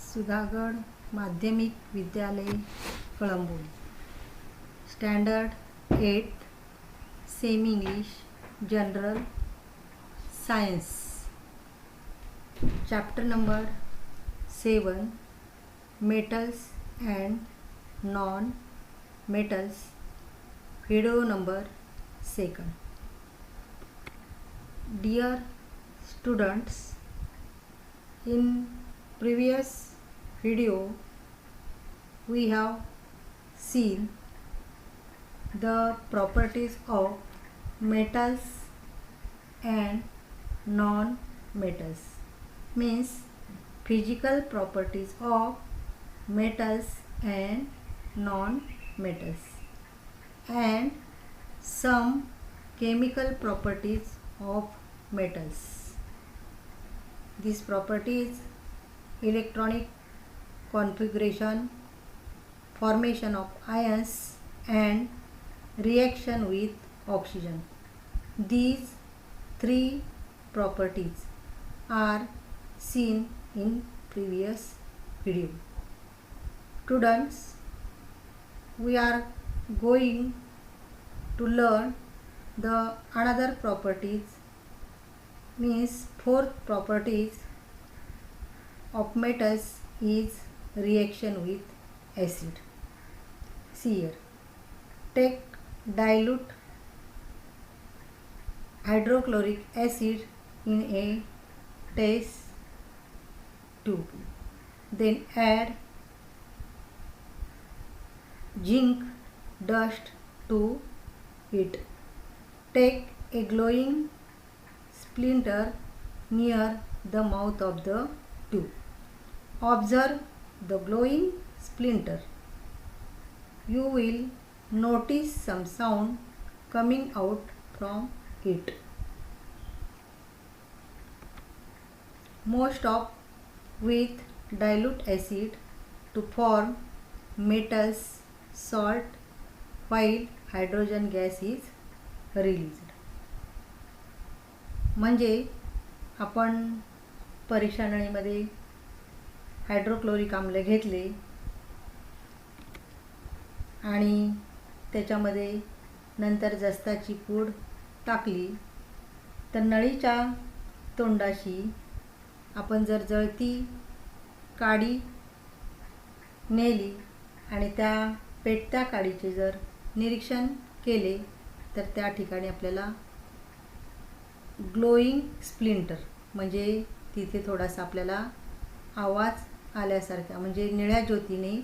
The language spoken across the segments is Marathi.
सुधागढ़ माध्यमिक विद्यालय Kalamboli standard 8 semi English general science chapter number 7 metals end non metals video number 2. Dear students, in previous video we have seen the properties of metals and non-metals, means physical properties of metals and non-metals, and some chemical properties of metals. These properties: electronic configuration, formation of ions and reaction with oxygen. These three properties are seen in previous video. Students, we are going to learn the another properties, means fourth properties of metals is reaction with acid. See here, take dilute hydrochloric acid in a test tube, then add zinc dust to it. Take a glowing splinter near the mouth of the tube. Observe the glowing splinter. You will notice some sound coming out from it. Most of with dilute acid to form metals salt while hydrogen gas is released. म्हणजे आपण परीक्षा नळीमध्ये हायड्रोक्लोरिक आम्ल घेतले आणि त्याच्यामध्ये नंतर जस्ताची पूड टाकली, तर नळीच्या तोंडाशी आपण जर जळती काडी नेली आणि त्या पेटत्या काडीचे जर निरीक्षण केले तर त्या ठिकाणी आपल्याला ग्लोईंग स्प्लिंटर म्हणजे तिथे थोडासा आपल्याला आवाज आल्यासारखा, म्हणजे निळ्या ज्योतीने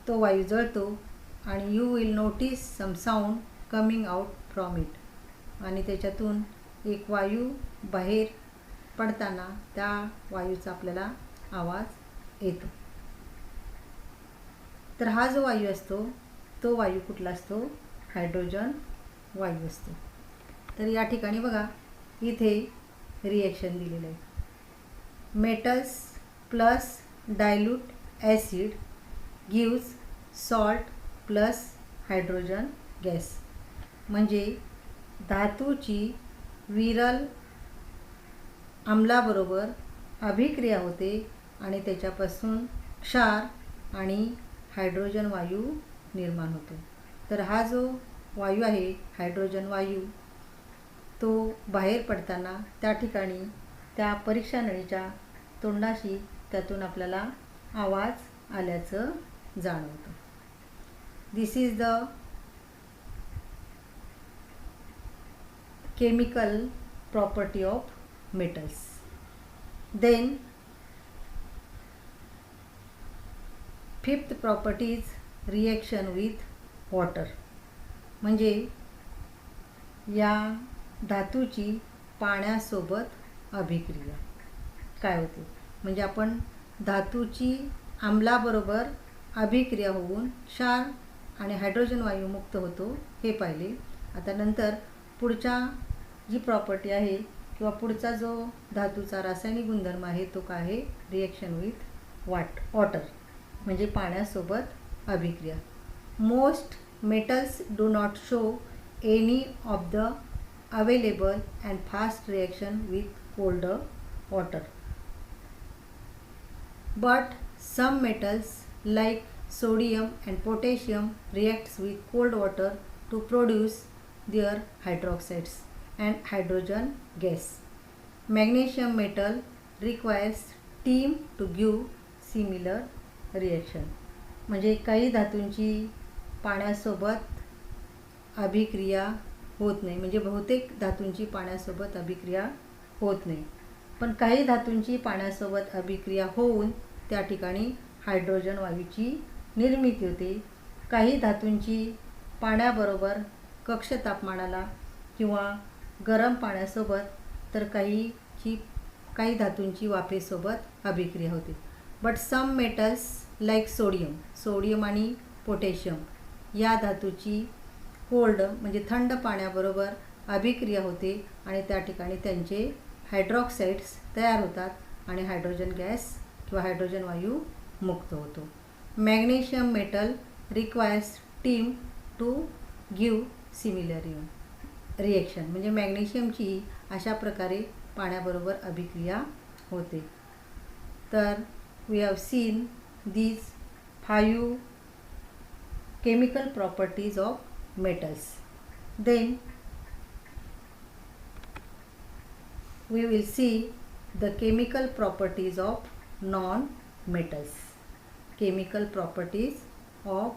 तो वायू जळतो आणि you will notice some sound coming out from it, आणि त्याच्यातून एक वायू बाहेर पडताना त्या वायूचा आपल्याला आवाज येतो. तर हा जो वायू असतो तो वायू कुठला असतो? हायड्रोजन वायू असतो. तर या ठिकाणी बघा इथे रिएक्शन दिलेलं आहे. Metals plus dilute acid gives salt plus hydrogen gas, म्हणजे धातूची विरल आम्लाबरोबर अभिक्रिया होते आणि त्याच्यापासून क्षार आणि हायड्रोजन वायू निर्माण होतो. तर हा जो वायू आहे हायड्रोजन वायू तो बाहेर पडताना त्या ठिकाणी त्या परीक्षा नळीच्या तोंडाशी त्यातून आपल्याला आवाज आल्याचं जाणवतं. This is the chemical property of metals. Then fifth property is reaction with water, म्हणजे या धातूची पाण्यासोबत अभिक्रिया काय होते, म्हणजे आपण धातूची आम्लाबरोबर अभिक्रिया होऊन क्षार आणि हायड्रोजन वायू मुक्त होतो हे पाहिले. आता नंतर पुढच्या जी प्रॉपर्टी आहे किंवा पुढचा जो धातूचा रासायनिक गुणधर्म आहे तो काय आहे? रिएक्शन विथ वॉटर, म्हणजे पाण्यासोबत अभिक्रिया. Most metals do not show any of the available and fast reaction with colder water. but some metals like sodium and potassium reacts with cold water to produce their hydroxides and hydrogen gas. Magnesium metal requires steam to give similar reaction. म्हणजे काही धातूंची पाण्यासोबत अभिक्रिया होत नाही, म्हणजे बहुतेक धातूंची पाण्यासोबत अभिक्रिया होत नाही, पण काही धातूंची पाण्यासोबत अभिक्रिया होऊन त्या ठिकाणी हायड्रोजन वायूची निर्मिती होते. काही धातूंची पाण्याबरोबर कक्ष तापमानाला किंवा गरम पाण्यासोबत तर काही धातूंची वाफेसोबत अभिक्रिया होते. But some metals like sodium आणि पोटॅशियम या धातूची कोल्ड म्हणजे थंड पाण्याबरोबर अभिक्रिया होते आणि त्या ठिकाणी त्यांचे हायड्रॉक्साइड्स तयार होतात आणि हायड्रोजन गॅस किंवा हायड्रोजन वायू मुक्त होतो. Magnesium metal requires steam to give similar reaction. म्हणजे मॅग्नेशियमची अशा प्रकारे पाण्याबरोबर अभिक्रिया होते. तर we have seen these 5 chemical properties of metals. Then we will see the chemical properties of non-metals. Chemical properties of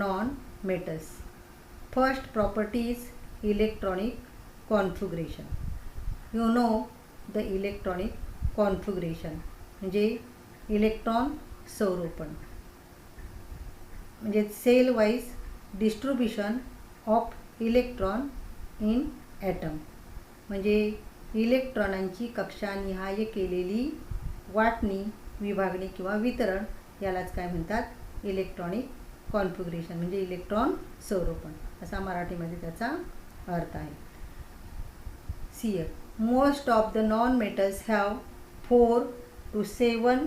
non-metals. First property is electronic configuration. You know the electronic configuration म्हणजे इलेक्ट्रॉन संरोपण म्हणजे shell wise distribution of electron in atom. म्हणजे इलेक्ट्रॉनांची कक्षानिहाय केलेली वाटणी, विभागणी किंवा वितरण यालाच काय म्हणतात, इलेक्ट्रॉनिक कॉन्फिगरेशन म्हणजे इलेक्ट्रॉन संरोपण असा मराठीमध्ये त्याचा अर्थ आहे. See most of the non metals have 4 to 7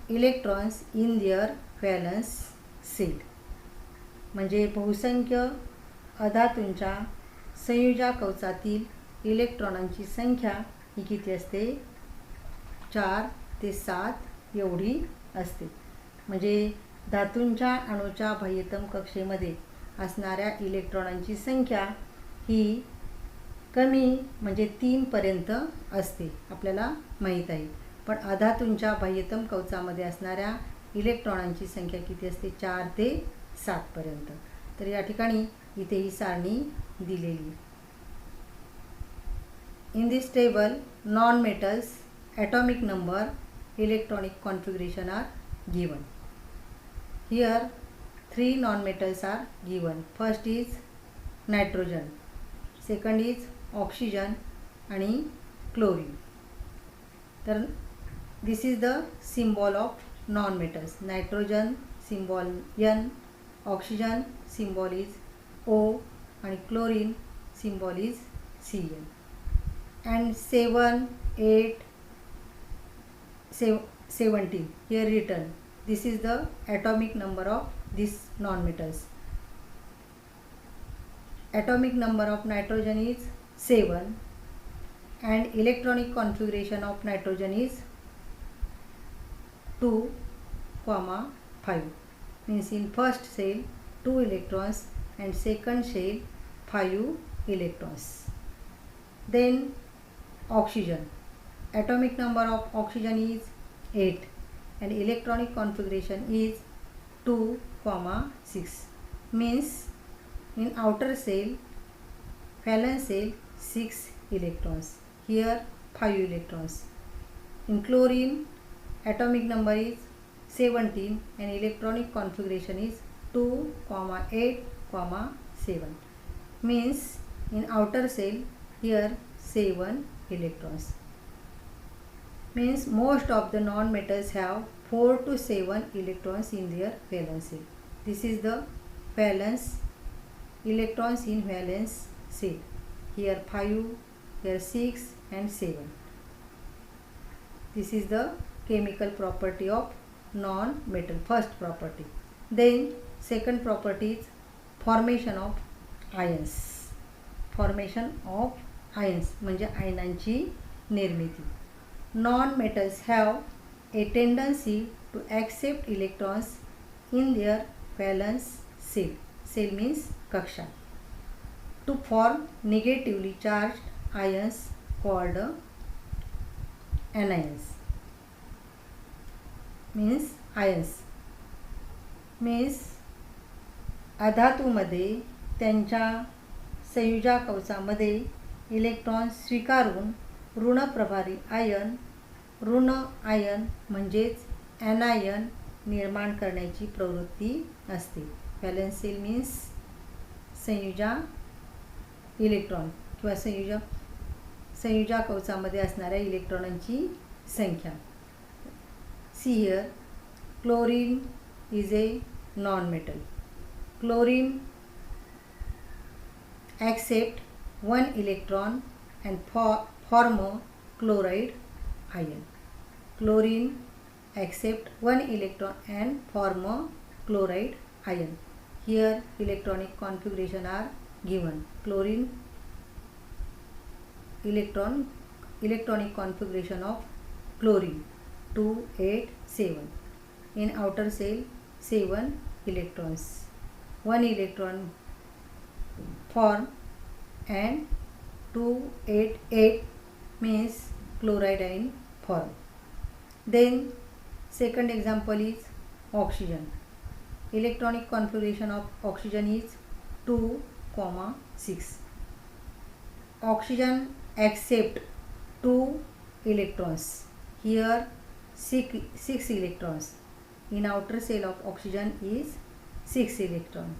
electrons in their valence shell. म्हणजे बहुसंख्य अधातूंच्या संयुजा कवचातील इलेक्ट्रॉनांची संख्या ही किती असते, 4 ते 7 एवढी असते. म्हणजे धातूंच्या अणूच्या बाह्यतम कक्षेमध्ये असणाऱ्या इलेक्ट्रॉनांची संख्या ही कमी म्हणजे 3 पर्यंत असते आपल्याला माहीत आहे. पण अधातूंच्या बाह्यतम कवचामध्ये असणाऱ्या इलेक्ट्रॉनांची संख्या किती असते, 4 ते 7 पर्यंत. तर या ठिकाणी इथे ही सारणी दिलेली. In this table non metals atomic number electronic configuration are given. Here 3 non metals are given. First is nitrogen, second is oxygen आणि क्लोरीन. तर this is the symbol of non metals. Nitrogen symbol N, oxygen symbol is O आणि chlorine symbol is Cl. and 7, 8, 17 here written. This is the atomic number of these non-metals. Atomic number of nitrogen is 7 and electronic configuration of nitrogen is 2, 5. Means in first cell 2 electrons and second cell 5 electrons. Then oxygen. Atomic number of oxygen is 8 and electronic configuration is 2, 6. Means in outer cell, valence cell 6 electrons. Here 5 electrons. In chlorine, atomic number is 17 and electronic configuration is 2, 8, 7. Means in outer cell here 7 electrons. Means most of the non-metals have 4 to 7 electrons in their valence cell. This is the valence electrons in valence cell. Here 5, here 6 and 7. This is the chemical property of non-metal, first property. Then second property is formation of ions. Formation of ions म्हणजे आयनांची निर्मिती. Non-metals have a tendency to accept electrons in their valence cell. Cell means kaksha. To form negatively charged ions called anions. means अधातूमध्ये त्यांच्या संयुजा कवचामध्ये इलेक्ट्रॉन स्वीकारून ऋणप्रभारी ऋण आयन म्हणजेच ॲनायन निर्माण करण्याची प्रवृत्ती असते. व्हॅलेन्स सेल मीन्स संयुजा इलेक्ट्रॉन किंवा संयुजा कवचामध्ये असणाऱ्या इलेक्ट्रॉनांची संख्या. See here, chlorine is a non metal. Chlorine accept one electron and form a chloride ion. Chlorine accept one electron and form a chloride ion. Here electronic configuration are given. Chlorine electronic configuration of chlorine 2 8 7. In outer cell 7 electrons. 1 electron form and 2 8 8 means chloride ion form. Then second example is oxygen. Electronic configuration of oxygen is 2, 6. Oxygen accept 2 electrons. Here 6 electrons. In outer cell of oxygen is 6 electron.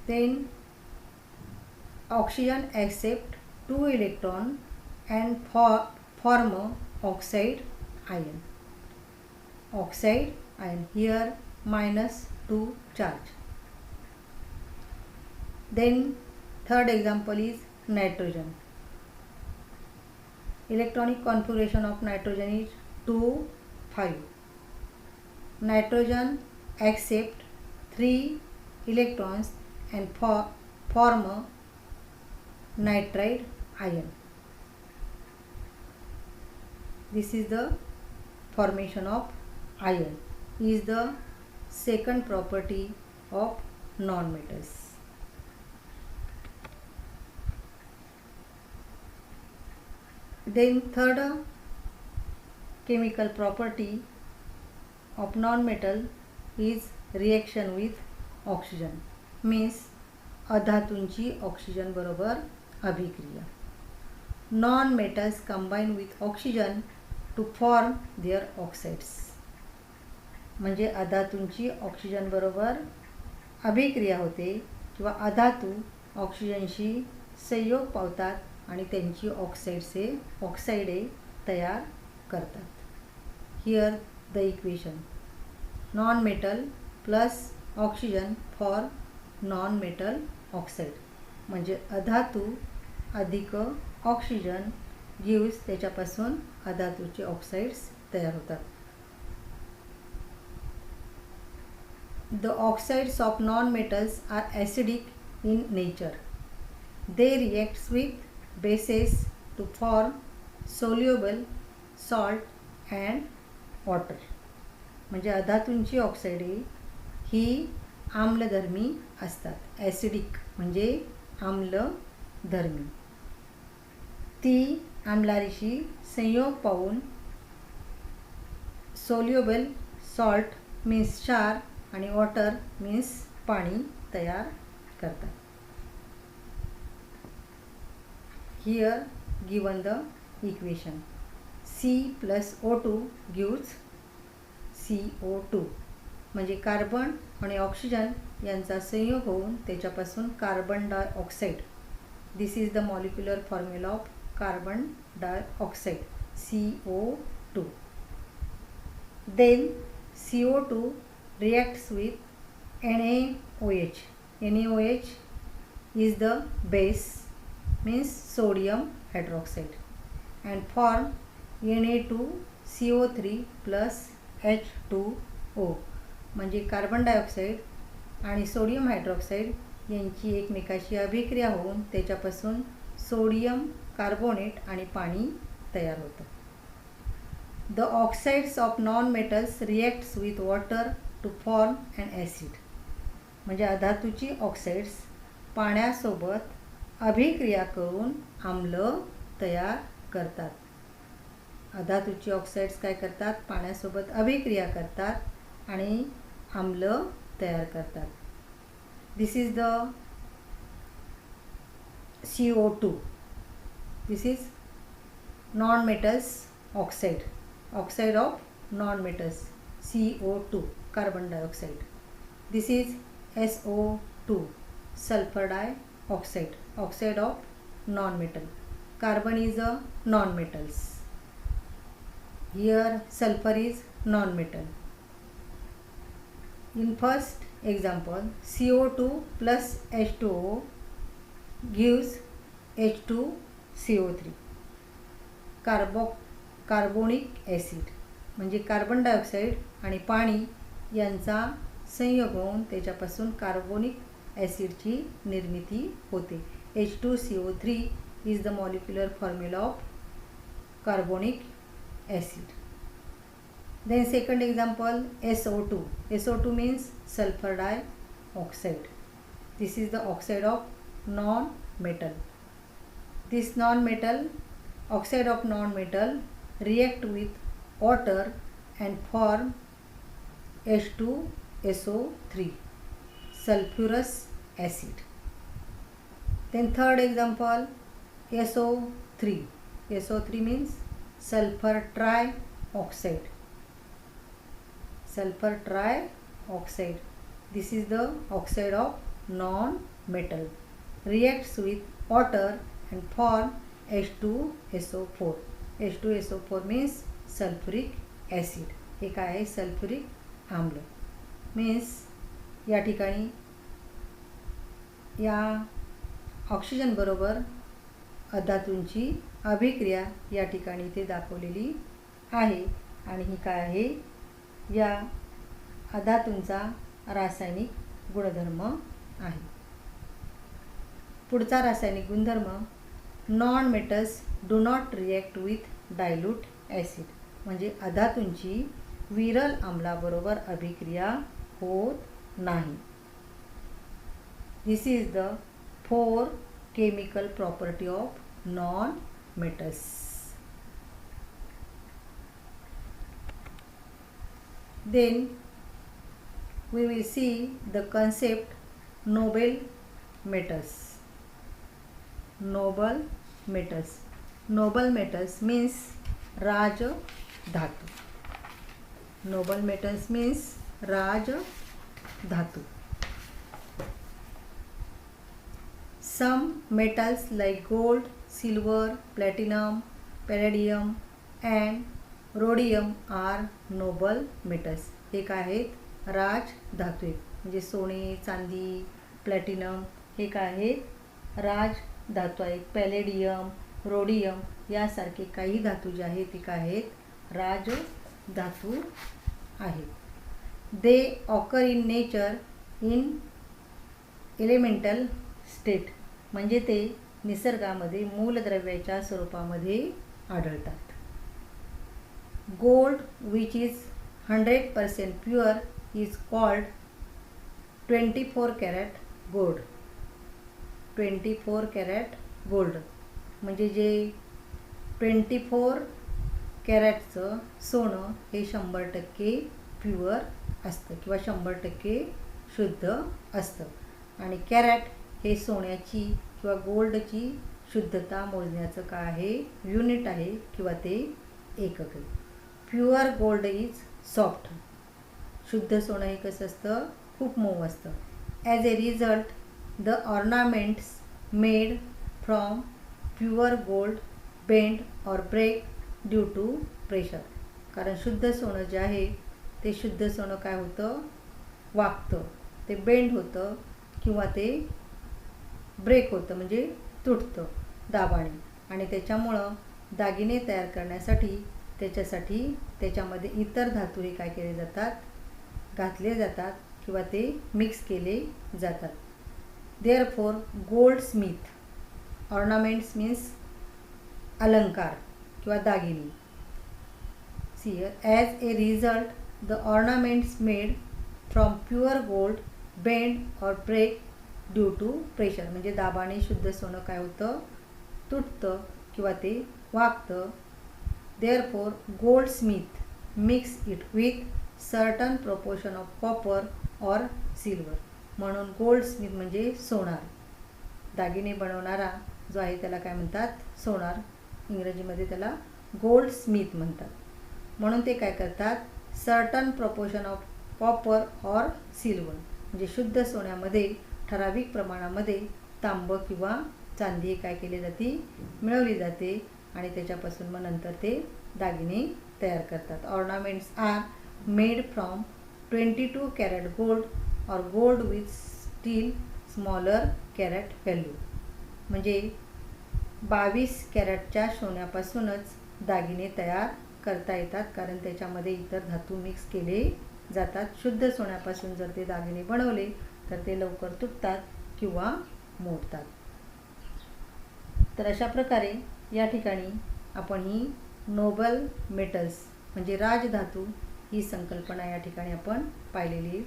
Then oxygen accept 2 electron and form a oxide ion. Oxide ion here -2 charge. Then third example is nitrogen. Electronic configuration of nitrogen is 2 5. Nitrogen accept 3 electrons and form a nitride ion. This is the formation of ion. Is the second property of non-metals. Then third chemical property of non-metal is reaction with oxygen. Means अधातूंची ऑक्सिजन बरोबर अभिक्रिया. Non metals combine with oxygen to form their oxides. म्हणजे अधातूंची ऑक्सिजन बरोबर अभिक्रिया होते किंवा अधातू ऑक्सिजनशी संयोग पावतात आणि त्यांची ऑक्साइडे तयार करतात. Here the equation non metal plus oxygen for non metal oxide. म्हणजे अधातू अधिक ऑक्सिजन गिव्स त्याच्यापासून अधातूचे ऑक्साइड्स तयार होतात. The oxides of non metals are acidic in nature. They reacts with bases to form soluble salt and water. म्हणजे अधातूंची ऑक्साइडे ही आम्लधर्मी असतात. ॲसिडिक म्हणजे आम्लधर्मी. ती आम्लारीशी संयोग पाहून सोल्युबल सॉल्ट मीन्स क्षार आणि वॉटर मीन्स पाणी तयार करतात. Here given the equation C+O2 gives CO2. म्हणजे कार्बन आणि ऑक्सिजन यांचा संयोग होऊन त्याच्यापासून carbon dioxide. This is the molecular formula of carbon dioxide CO2. Then CO2 reacts with NaOH. NaOH is the base means sodium hydroxide and form Na2CO3 plus H2O. म्हणजे कार्बन डायऑक्साईड आणि सोडियम हायड्रॉक्साईड यांची एकमेकाशी अभिक्रिया होऊन त्याच्यापासून सोडियम कार्बोनेट आणि पाणी तयार होतं. The oxides of non metals reacts with water to form and acid. म्हणजे अधातूची ऑक्साइड्स पाण्यासोबत अभिक्रिया करून आम्ल तयार करतात. अधातूची ऑक्साइड्स काय करतात, पाण्यासोबत अभिक्रिया करतात आणि आम्ल तयार करतात. This is the CO2. This is non-metals oxide, oxide of non-metals, CO2, carbon dioxide. This is SO2, sulfur dioxide, oxide of non-metal. Carbon is a non-metals. Here sulfur is non-metal. In first example, CO2 plus H2O gives H2CO3. Carbonic acid म्हणजे कार्बन डायऑक्साईड आणि पाणी यांचा संयोग होऊन त्याच्यापासून कार्बोनिक ॲसिडची निर्मिती होते. H2CO3 is the molecular formula of carbonic acid. Then second example, SO2. SO2 means sulfur dioxide. This is the oxide of non-metal. This non-metal, oxide of non-metal react with water and form H2SO3, sulfurous acid. Then third example, SO3. SO3 means sulfur trioxide. Sulfur trioxide. This is the oxide of non-metal. Reacts with water and form H2SO4. H2SO4 means sulfuric acid. हे काय आहे, सल्फ्युरिक आम्ल. मीन्स या ठिकाणी या ऑक्सिजन बरोबर अधातूंची अभिक्रिया या ठिकाणी इथे दाखवलेली आहे आणि ही काय आहे, या अधातूंचा रासायनिक गुणधर्म आहे. पुढचा रासायनिक गुणधर्म, non metals do not react with dilute acid. म्हणजे अधातूंची विरल आम्लाबरोबर अभिक्रिया होत नाही. This is the 4 chemical property of non metals. Then we will see the concept noble metals. Noble metals. Noble metals means Raj Dhatu. Noble metals means Raj Dhatu. Some metals like gold, silver, platinum, palladium and rhodium are noble metals. हे काय आहेत, राज धातू आहेत. म्हणजे सोने, चांदी, प्लॅटिनम हे काय आहेत, राज धातू आहेत. पॅलेडियम, रोडियम यासारखे काही धातू जे आहेत ते काय आहेत, राज धातू आहेत. They occur in nature in elemental state. म्हणजे ते निसर्गामध्ये मूलद्रव्याच्या स्वरूपामध्ये आढळतात. Gold, which is 100% pure, is called 24 karat gold. 24 karat gold म्हणजे जे 24 कॅरेटचं सोनं हे 100% प्युअर असतं किंवा 100% शुद्ध असतं. आणि कॅरेट हे सोन्याची किंवा गोल्डची शुद्धता मोजण्याचं काय आहे, युनिट आहे किंवा ते एकक आहे. Pure gold is soft. शुद्ध सोनं हे कसं असतं, खूप मऊ असतं. As A result the ornaments made from pure gold bend और ब्रेक ड्यू टू प्रेशर. कारण शुद्ध सोनं जे आहे ते शुद्ध सोनं काय होतं, वाकतं, ते बेंड होतं किंवा ते ब्रेक होतं म्हणजे तुटतं दाबाने. आणि त्याच्यामुळं दागिने तयार करण्यासाठी त्याच्यामध्ये इतर धातू हे काय केले जातात, घातले जातात किंवा ते मिक्स केले जातात. Therefore gold Smith, ornaments means अलंकार किंवा दागिने. See here, as a result, the ornaments made from pure gold bend or break due to pressure. म्हणजे दाबाने शुद्ध सोनं काय होतं, तुटतं किंवा ते वागतं. Therefore goldsmith mix it with certain proportion of copper और सिल्वर. म्हणून गोल्डस्मिथ म्हणजे सोनार, दागिने बनवणारा जो आहे त्याला काय म्हणतात, सोनार. इंग्रजीमध्ये त्याला गोल्डस्मिथ म्हणतात. म्हणून ते काय करतात, सर्टन प्रोपोर्शन ऑफ कॉपर और सिल्वर म्हणजे शुद्ध सोन्यामध्ये ठराविक प्रमाणामध्ये तांब किंवा चांदी काय केली जाते, मिळवली जाते आणि त्याच्यापासून मग नंतर ते दागिने तयार करतात. Ornaments are made from 22 carat gold और gold with still smaller carat value. म्हणजे 22 कॅरेटच्या सोन्यापासूनच दागिने तयार करता येतात, कारण त्याच्यामध्ये इतर धातू मिक्स केले जातात. शुद्ध सोन्यापासून जर ते दागिने बनवले तर ते लवकर तुटतात किंवा मोडतात. तर अशा प्रकारे या ठिकाणी आपण ही नोबल मेटल्स म्हणजे राजधातू ही संकल्पना या ठिकाणी आपण पाहिलेली आहे.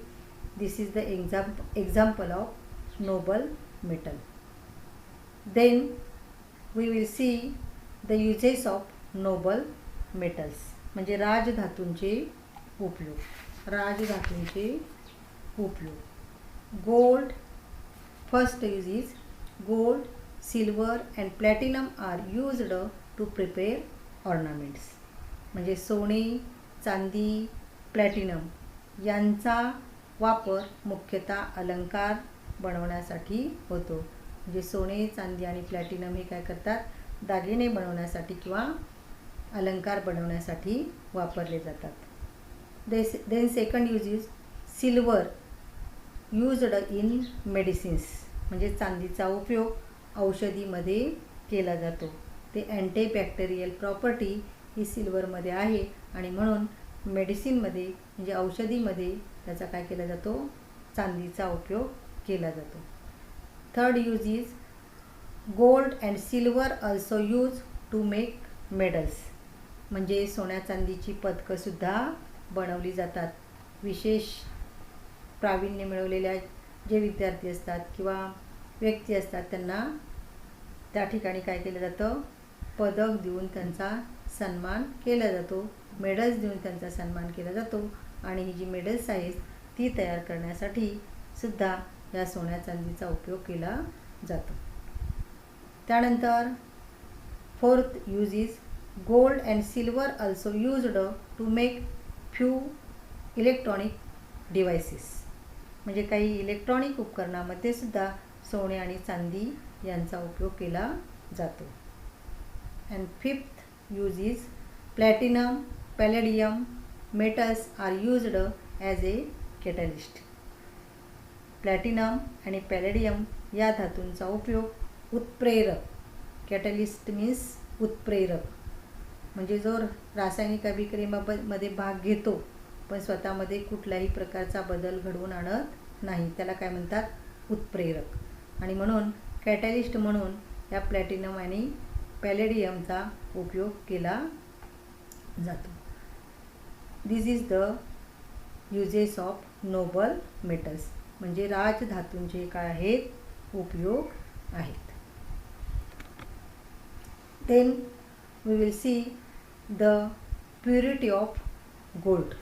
This is the example of noble metal. Then we will see the uses of noble metals म्हणजे राजधातूंचे उपयोग. राजधातूंचे उपयोग. Gold, first use is gold, silver and platinum are used to prepare ornaments. म्हणजे सोने, चांदी, प्लॅटिनम यांचा वापर मुख्यतः अलंकार बनवण्यासाठी होतो. म्हणजे सोने, चांदी आणि प्लॅटिनम हे काय करतात, दागिने बनवण्यासाठी किंवा अलंकार बनवण्यासाठी वापरले जातात. Then second use is silver used in medicines. म्हणजे चांदीचा उपयोग औषधीमध्ये केला जातो. ते अँटीबॅक्टेरियल प्रॉपर्टी ही सिल्वरमध्ये आहे आणि म्हणून मेडिसिनमध्ये म्हणजे औषधीमध्ये त्याचा काय केला जातो, चांदीचा उपयोग केला जातो. Third use is gold and silver also use to make medals. म्हणजे सोन्या चांदीची पदकंसुद्धा बनवली जातात. विशेष प्रावीण्य मिळवलेल्या जे विद्यार्थी असतात किंवा व्यक्ती असतात त्यांना त्या ठिकाणी काय केलं जातं, पदक देऊन त्यांचा सन्मान केला जातो, मेडल्स देऊन त्यांचा सन्मान केला जातो. आणि ही जी मेडल्स आहेत ती तयार करण्यासाठी सुद्धा या सोन्या चांदीचा उपयोग केला जातो. त्यानंतर fourth use is gold and silver also used to make few electronic devices. म्हणजे काही इलेक्ट्रॉनिक उपकरणामध्ये सुद्धा सोने आणि चांदी यांचा उपयोग केला जातो. And fifth use is platinum, palladium metals are used as a catalyst. Platinum आणि पॅलेडियम या धातूंचा उपयोग उत्प्रेरक, कॅटलिस्ट मीन्स उत्प्रेरक, म्हणजे जो रासायनिक अभिक्रियेमध्ये भाग घेतो पण स्वतःमध्ये कुठल्याही प्रकारचा बदल घडवून आणत नाही, त्याला काय म्हणतात, उत्प्रेरक. आणि म्हणून कॅटलिस्ट म्हणून या प्लॅटिनम आणि पॅलेडियमचा उपयोग केला जातो. This is the uses of noble metals. म्हणजे राजधातूंचे काय आहेत, उपयोग आहेत. Then we will see the purity of gold.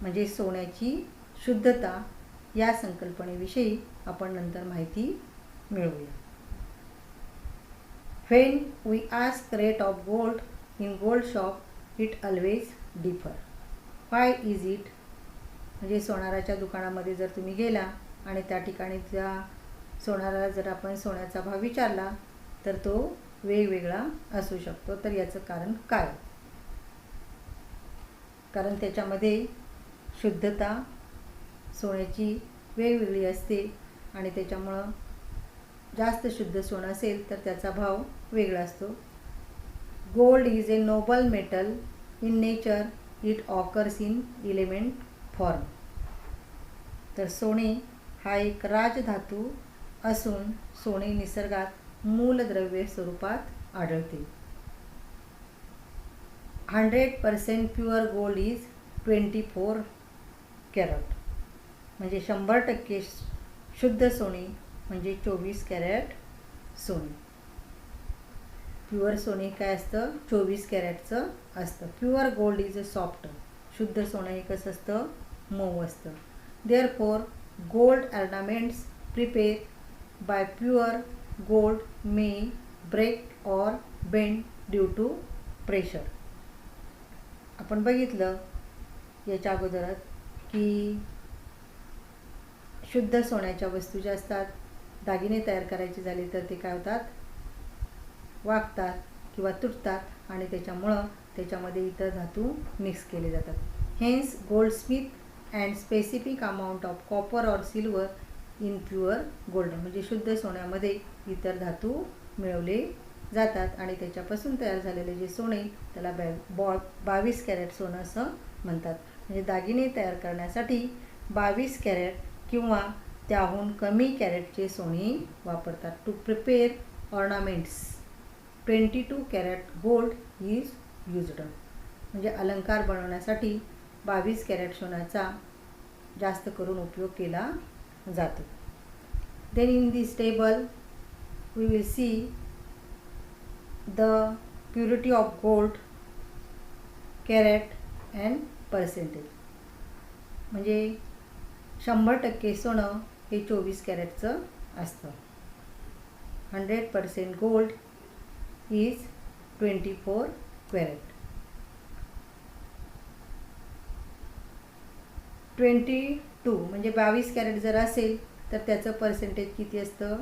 म्हणजे सोन्याची शुद्धता या संकल्पनेविषयी आपण नंतर माहिती मिळवूया. When we ask rate of gold in gold shop it always differ. Why is it. म्हणजे सोनाराच्या दुकानामध्ये जर तुम्ही गेला आणि त्या ठिकाणी त्या सोनाराला जर आपण सोन्याचा भाव विचारला तर तो वेगवेगळा असू शकतो. तर याचं कारण काय. कारण त्याच्यामध्ये शुद्धता सोन्याची वेगवेगळी असते आणि त्याच्यामुळं जास्त शुद्ध सोनं असेल तर त्याचा भाव वेगळा असतो. Gold is a noble metal in nature, it occurs in element form. तर सोने हा एक राजधातू असून सोने निसर्गात मूलद्रव्य स्वरूपात आढळते. 100% प्युअर गोल्ड इज 24 कॅरेट. म्हणजे 100% शुद्ध सोने म्हणजे 24 कॅरेट सोने. प्युअर सोने काय असतं, 24 कॅरेटचं असतं. Pure gold is a soft. शुद्ध सोनं हे कसं असतं, मऊ असतं. Therefore gold ornaments prepare by pure gold may break or bend due to pressure. आपण बघितलं याच्या अगोदरच की शुद्ध सोन्याच्या वस्तू ज्या असतात, दागिने तयार करायचे झाले तर ते काय होतात, वागतात किंवा तुटतात आणि त्याच्यामुळं त्याच्यामध्ये इतर धातू मिक्स केले जातात. Hence goldsmith and specific amount of copper or silver in pure gold. म्हणजे शुद्ध सोन्यामध्ये इतर धातू मिळवले जातात आणि त्याच्यापासून तयार झालेले जे सोने त्याला 22 कॅरेट सोनं असं म्हणतात. म्हणजे दागिने तयार करण्यासाठी 22 कॅरेट किंवा त्याहून कमी कॅरेटचे सोने वापरतात. To prepare ornaments 22 carat gold is used. म्हणजे अलंकार बनवण्यासाठी 22 कॅरेट सोन्याचा जास्त करून उपयोग केला जातो. Then in this table we will see the purity of gold, carat and percentage. म्हणजे 100% सोनं हे 24 कॅरेटचं असतं. 100% गोल्ड इज 24 कॅरेट. 22 म्हणजे 22 कॅरेट जर असेल तर त्याचं पर्सेंटेज किती असतं,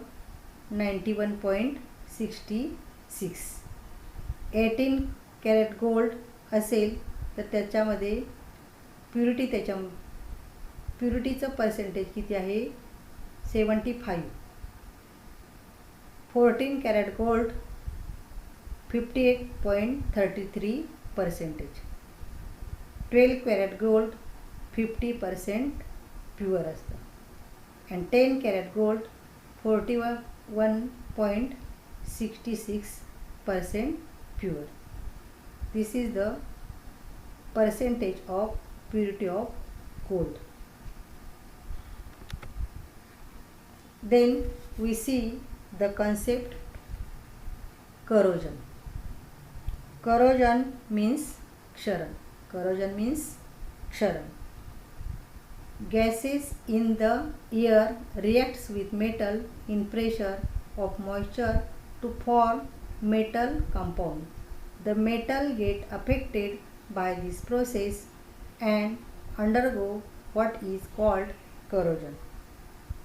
91.66. 18 कॅरेट गोल्ड असेल तर त्याच्यामध्ये प्युरिटीचं पर्सेंटेज किती आहे, 75. 14 carat gold 58.33%. 12 carat gold 50% pure असतं. And 10 carat gold 41.66% pure. This is the percentage of purity of gold. Then we see the concept corrosion. Corrosion means ksharan. Corrosion means ksharan. Gases in the air reacts with metal in pressure of moisture to form metal compound. The metal get affected by this process and undergo what is called corrosion.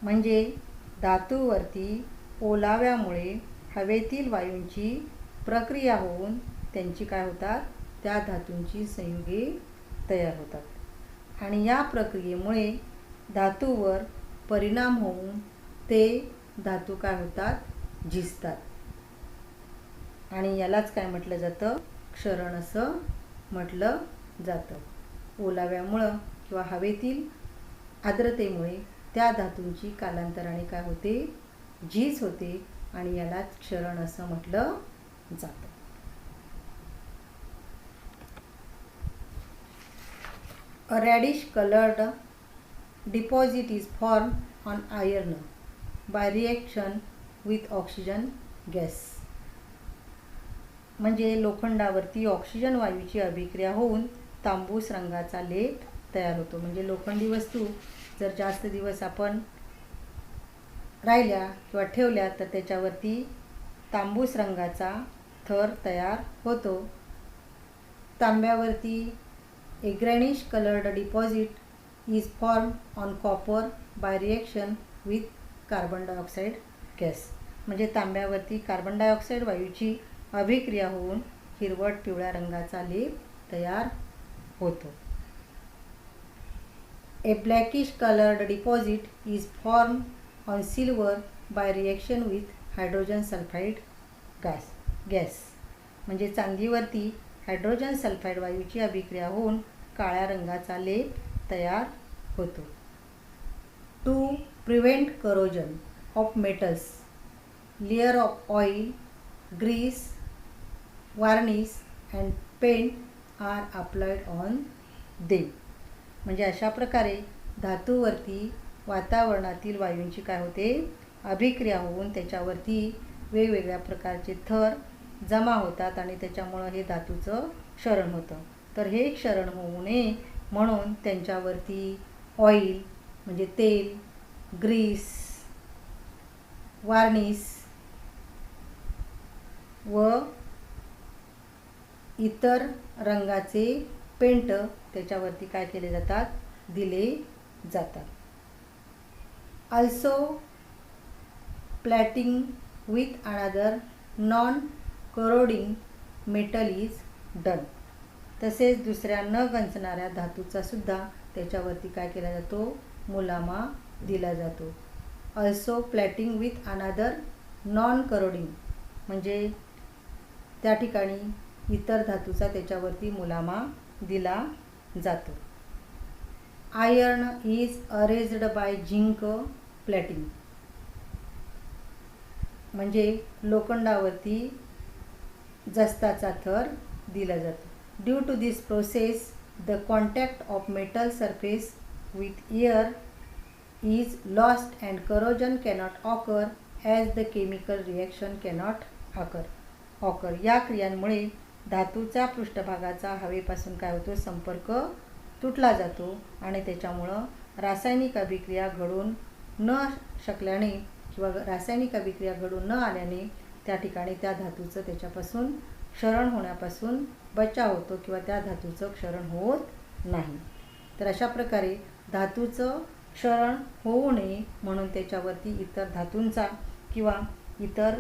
म्हणजे धातूवरती ओलाव्यामुळे हवेतील वायूंची प्रक्रिया होऊन त्यांची काय होतात, त्या धातूंची संयुगे तयार होतात आणि या प्रक्रियेमुळे धातूवर परिणाम होऊन ते धातू काय होतात, झिजतात आणि यालाच काय म्हटलं जातं, क्षरण असं म्हटलं जातं. ओलाव्यामुळं किंवा हवेतील आर्द्रतेमुळे त्या धातूंची कालांतराने काय होते, झीज होते आणि यालाच क्षरण असं म्हटलं जातं. A reddish colored deposit is formed on iron by reaction with oxygen gas. म्हणजे लोखंडावरती ऑक्सिजन वायूची अभिक्रिया होऊन तांबूस रंगाचा लेप तयार होतो. म्हणजे लोखंडी वस्तू जर जास्त दिवस आपण राहिल्या किंवा ठेवल्या तर त्याच्यावरती तांबूस रंगाचा थर तयार होतो. तांब्यावरती a greenish coloured deposit is form on copper by reaction with carbon dioxide gas. म्हणजे तांब्यावरती कार्बन डायऑक्साईड वायूची अभिक्रिया होऊन हिरवट पिवळ्या रंगाचा लेप तयार होतो. A blackish coloured deposit is form on silver by reaction with hydrogen sulphide gas. म्हणजे चांदीवरती हायड्रोजन सल्फाईड वायूची अभिक्रिया होऊन काळ्या रंगाचा लेप तयार होतो. To prevent corrosion of metals, layer of oil, grease, varnish and paint are applied on them. म्हणजे अशा प्रकारे धातूवरती वातावरणातील वायूंची काय होते, अभिक्रिया होऊन त्याच्यावरती वेगवेगळ्या प्रकारचे थर जमा होतात आणि त्याच्यामुळं हे धातूचं क्षरण होतं. तर हे क्षरण होऊ नये म्हणून त्यांच्यावरती ऑइल म्हणजे तेल, ग्रीस, वार्निश व इतर रंगाचे पेंट त्याच्यावरती काय केले जातात, दिले जातात. Also plating with another non-corroding metal is done. तसेच दुसऱ्या न गंजणाऱ्या धातूचा सुद्धा त्याच्यावरती काय केला जातो, मुलामा दिला जातो. Also plating with another non-corroding म्हणजे त्या ठिकाणी इतर धातूचा त्याच्यावरती मुलामा दिला जातो. Iron is arrayed by zinc plating म्हणजे लोखंडावरती जस्ताचा थर दिला जातो. Due to this process the contact of metal surface with air is lost and corrosion cannot occur as the chemical reaction cannot occur. या क्रियांमुळे धातूचा पृष्ठभागाचा हवेपासून काय होतो, संपर्क तुटला जातो आणि त्याच्यामुळं रासायनिक अभिक्रिया घडून न शकल्याने किंवा रासायनिक अभिक्रिया घडून न आल्याने त्या ठिकाणी त्या धातूचं त्याच्यापासून क्षरण होण्यापासून बचाव होतो किंवा त्या धातूचं क्षरण होत नाही. तर अशा प्रकारे धातूचं क्षरण होऊ नये म्हणून त्याच्यावरती इतर धातूंचा किंवा इतर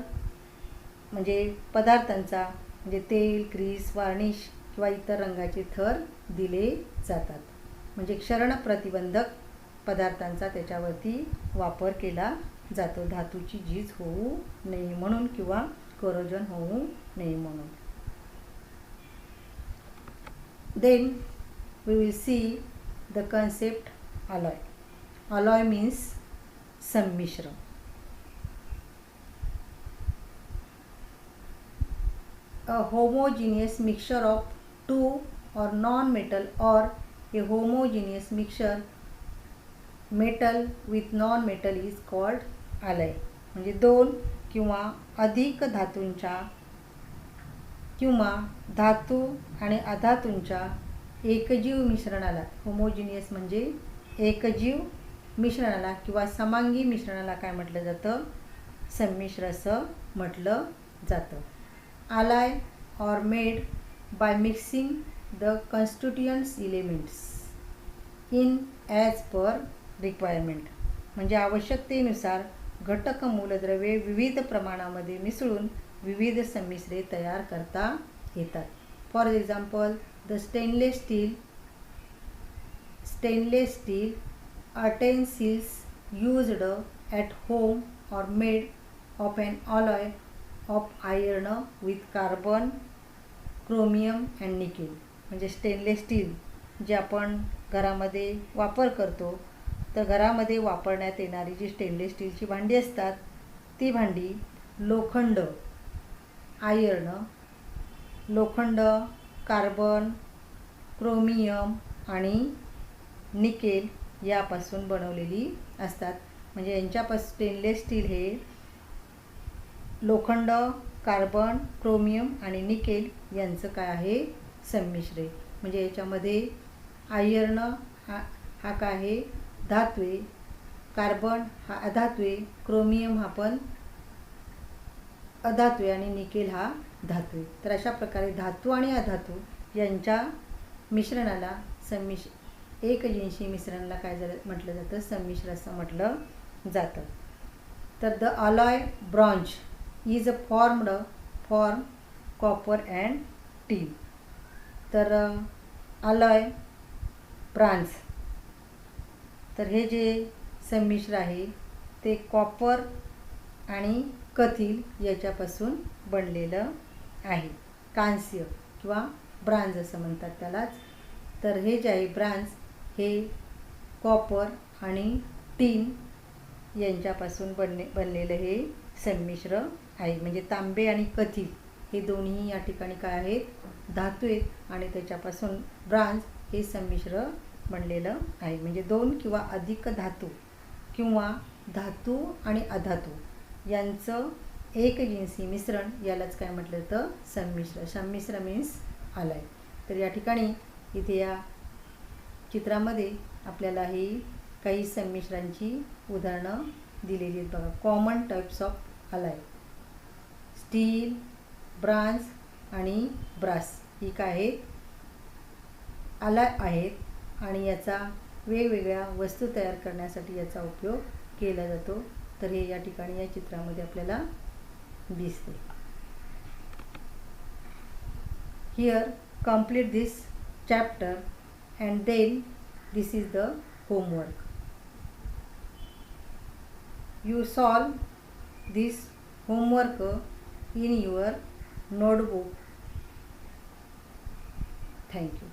म्हणजे पदार्थांचा म्हणजे तेल, ग्रीस, वार्निश किंवा इतर रंगाचे थर दिले जातात. म्हणजे क्षरण प्रतिबंधक पदार्थांचा त्याच्यावरती वापर केला जातो धातूची झीज होऊ नये म्हणून किंवा करोजन होऊ नये म्हणून. Then we will see the concept alloy. Alloy means संमिश्र. A homogeneous mixture of two or non-metal or a homogeneous mixture metal with non-metal is called alloy. म्हणजे दोन किंवा अधिक धातूंच्या किंवा धातू आणि अधातूंच्या एकजीव मिश्रणाला, होमोजिनियस म्हणजे एकजीव मिश्रणाला किंवा समांगी मिश्रणाला काय म्हटलं जातं, संमिश्र असं म्हटलं जातं. Alloy are made by mixing the constituent elements in as per requirement. म्हणजे आवश्यकतेनुसार घटक मूलद्रव्ये विविध प्रमाणामध्ये मिसळून विविध संमिश्रे तयार करता येतात. For example the stainless steel utensils used at home are made of an alloy of iron with carbon, chromium and nickel. म्हणजे स्टेनलेस स्टील जे आपण घरामध्ये वापर करतो तर घरामध्ये वापरण्यात येणारी जी स्टेनलेस स्टीलची भांडी असतात ती भांडी लोखंड, आयर्न, लोखंड, कार्बन, क्रोमियम आणि निकेल यापासून बनवलेली असतात. म्हणजे यांच्यापासून स्टेनलेस स्टील हे लोखंड, कार्बन, क्रोमियम आणि निकेल यांचं काय आहे, संमिश्र. म्हणजे याच्यामध्ये आयर्न हा काय आहे, धात्वे, कार्बन हा अधात्वे, क्रोमियम हा पण अधात्वे आणि निकेल हा धात्वे. तर अशा प्रकारे धातू आणि अधातू यांच्या मिश्रणाला एकजिनसी मिश्रणाला काय म्हटलं जातं, संमिश्र असं म्हटलं जातं. तर the alloy bronze is formed form copper and tin. तर अलॉय ब्रॉन्झ तर हे जे संमिश्र आहे ते कॉपर आणि कथील याच्यापासून बनलेलं आहे. कांस्य किंवा ब्रॉन्झ असं म्हणतात त्यालाच. तर हे जे आहे ब्रॉन्झ हे कॉपर आणि टीन यांच्यापासून बनलेलं हे संमिश्र आहे. म्हणजे तांबे आणि कथील हे दोन्ही या ठिकाणी काय आहेत, धातू आहेत आणि त्याच्यापासून ब्रांझ हे संमिश्र बनलेलं आहे. म्हणजे दोन किंवा अधिक धातू किंवा धातू आणि अधातू यांचं एकजिन्सी मिश्रण यालाच काय म्हटलं जातं, संमिश्र. संमिश्र मीन्स आलाय. तर या ठिकाणी इथे या चित्रामध्ये आपल्याला ही काही संमिश्रांची उदाहरणं दिलेली आहेत बघा. Common types of alloy, steel, bronze आणि ब्रास ही काय आहेत, अलाय आहेत आणि याचा वेगवेगळ्या वस्तू तयार करण्यासाठी याचा उपयोग केला जातो. तर हे या ठिकाणी या चित्रामध्ये आपल्याला दिसते. Here complete this chapter and then this is the homework. You solve this homework in your notebook. Thank you.